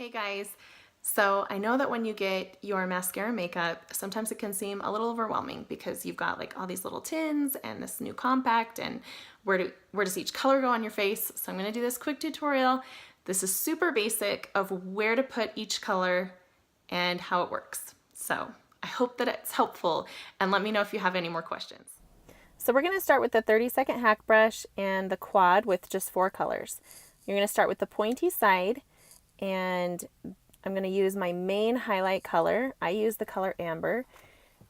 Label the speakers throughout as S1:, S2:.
S1: Hey guys, so I know that when you get your mascara makeup, sometimes it can seem a little overwhelming because you've got like all these little tins and this new compact and where does each color go on your face? So I'm gonna do this quick tutorial. This is super basic of where to put each color and how it works. So I hope that it's helpful and let me know if you have any more questions. So we're gonna start with the 30-second hack brush and the quad with just 4 colors. You're gonna start with the pointy side, and I'm going to use my main highlight color. I use the color Amber,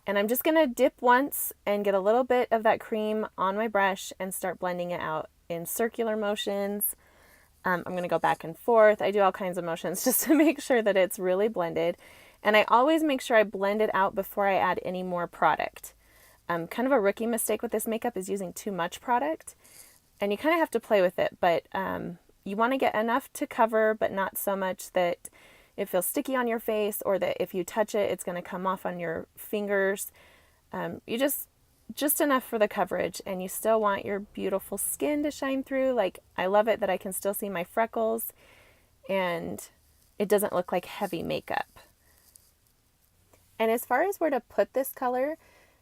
S1: and I'm just going to dip once and get a little bit of that cream on my brush and start blending it out in circular motions. I'm going to go back and forth. I do all kinds of motions just to make sure that it's really blended, and I always make sure I blend it out before I add any more product. Kind of a rookie mistake with this makeup is using too much product, and you kind of have to play with it, but you want to get enough to cover, but not so much that it feels sticky on your face or that if you touch it, it's going to come off on your fingers. You just enough for the coverage, and you still want your beautiful skin to shine through. Like, I love it that I can still see my freckles and it doesn't look like heavy makeup. And as far as where to put this color,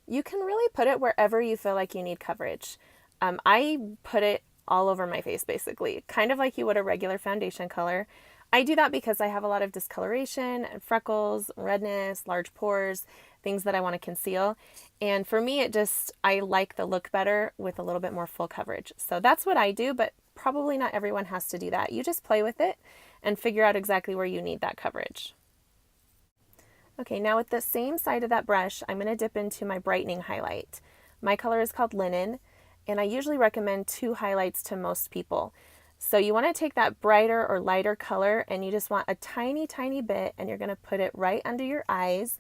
S1: you can really put it wherever you feel like you need coverage. I put it all over my face, basically, kind of like you would a regular foundation color. I do that because I have a lot of discoloration and freckles, redness, large pores, things that I want to conceal. And for me, I like the look better with a little bit more full coverage. So that's what I do, but probably not everyone has to do that. You just play with it and figure out exactly where you need that coverage. Okay, now with the same side of that brush, I'm going to dip into my brightening highlight. My color is called Linen, and I usually recommend 2 highlights to most people. So you want to take that brighter or lighter color, and you just want a tiny, tiny bit, and you're going to put it right under your eyes.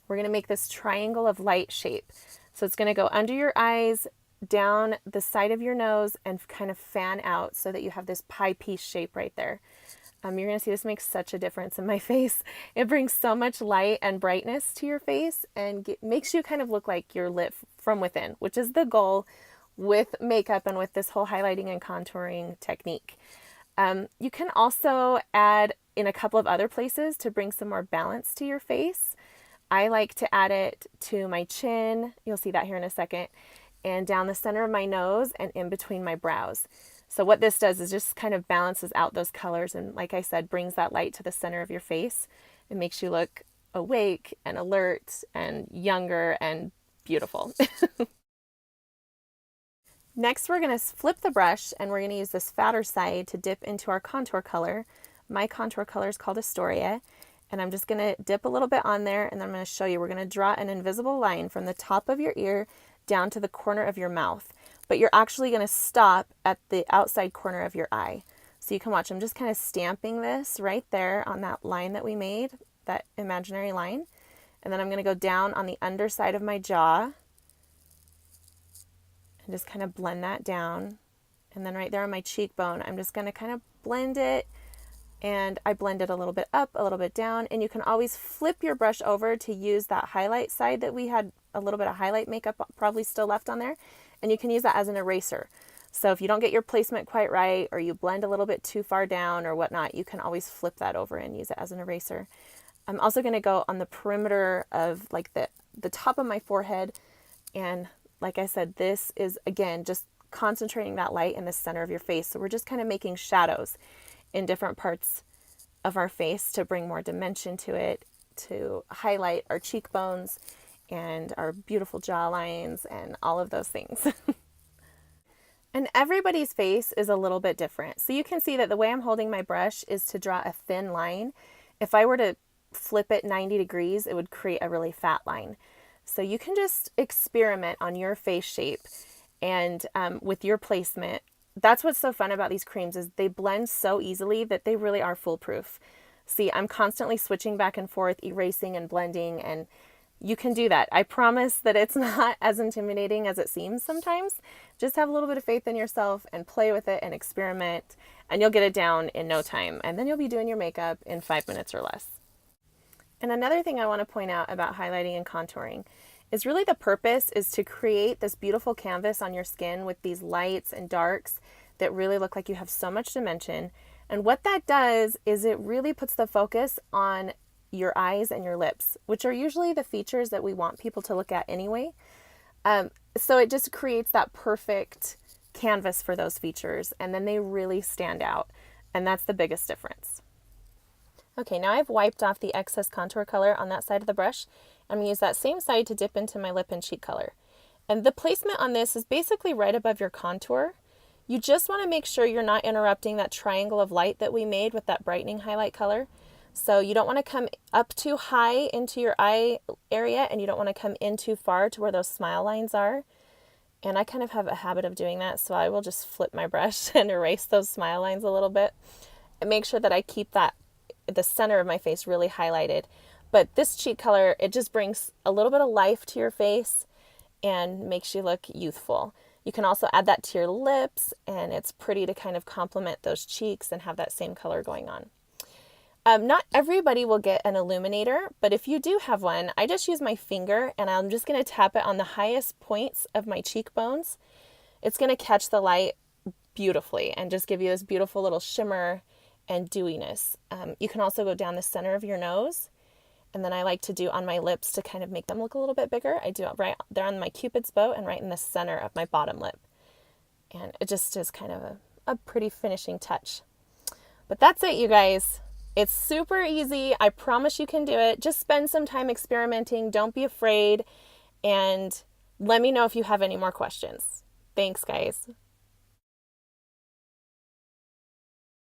S1: We're going to make this triangle of light shape. So it's going to go under your eyes, down the side of your nose, and kind of fan out so that you have this pie piece shape right there. You're going to see this makes such a difference in my face. It brings so much light and brightness to your face and makes you kind of look like you're lit from within, which is the goal with makeup and with this whole highlighting and contouring technique. You can also add in a couple of other places to bring some more balance to your face. I like to add it to my chin, you'll see that here in a second, and down the center of my nose and in between my brows. So what this does is just kind of balances out those colors and, like I said, brings that light to the center of your face. It makes you look awake and alert and younger and beautiful. Next, we're going to flip the brush, and we're going to use this fatter side to dip into our contour color. My contour color is called Astoria, and I'm just going to dip a little bit on there, and then I'm going to show you. We're going to draw an invisible line from the top of your ear down to the corner of your mouth, but you're actually going to stop at the outside corner of your eye. So you can watch. I'm just kind of stamping this right there on that line that we made, that imaginary line, and then I'm going to go down on the underside of my jaw and just kind of blend that down. And then right there on my cheekbone, I'm just going to kind of blend it, and I blend it a little bit up, a little bit down, and you can always flip your brush over to use that highlight side that we had a little bit of highlight makeup probably still left on there, and you can use that as an eraser. So if you don't get your placement quite right, or you blend a little bit too far down or whatnot, you can always flip that over and use it as an eraser. I'm also going to go on the perimeter of like the top of my forehead, and like I said, this is, again, just concentrating that light in the center of your face. So we're just kind of making shadows in different parts of our face to bring more dimension to it, to highlight our cheekbones and our beautiful jaw lines and all of those things. And everybody's face is a little bit different. So you can see that the way I'm holding my brush is to draw a thin line. If I were to flip it 90 degrees, it would create a really fat line. So you can just experiment on your face shape and with your placement. That's what's so fun about these creams, is they blend so easily that they really are foolproof. See, I'm constantly switching back and forth, erasing and blending, and you can do that. I promise that it's not as intimidating as it seems sometimes. Just have a little bit of faith in yourself and play with it and experiment, and you'll get it down in no time. And then you'll be doing your makeup in 5 minutes or less. And another thing I want to point out about highlighting and contouring is really the purpose is to create this beautiful canvas on your skin with these lights and darks that really look like you have so much dimension. And what that does is it really puts the focus on your eyes and your lips, which are usually the features that we want people to look at anyway. So it just creates that perfect canvas for those features, and then they really stand out. And that's the biggest difference. Okay, now I've wiped off the excess contour color on that side of the brush. I'm going to use that same side to dip into my lip and cheek color. And the placement on this is basically right above your contour. You just want to make sure you're not interrupting that triangle of light that we made with that brightening highlight color. So you don't want to come up too high into your eye area, and you don't want to come in too far to where those smile lines are. And I kind of have a habit of doing that, so I will just flip my brush and erase those smile lines a little bit and make sure that I keep the center of my face really highlighted. But this cheek color, it just brings a little bit of life to your face and makes you look youthful. You can also add that to your lips, and it's pretty to kind of complement those cheeks and have that same color going on. Not everybody will get an illuminator, but if you do have one, I just use my finger and I'm just going to tap it on the highest points of my cheekbones. It's going to catch the light beautifully and just give you this beautiful little shimmer and dewiness. You can also go down the center of your nose, and then I like to do on my lips to kind of make them look a little bit bigger. I do it right there on my Cupid's bow and right in the center of my bottom lip. And it just is kind of a pretty finishing touch. But that's it, you guys. It's super easy. I promise you can do it. Just spend some time experimenting. Don't be afraid. And let me know if you have any more questions. Thanks, guys.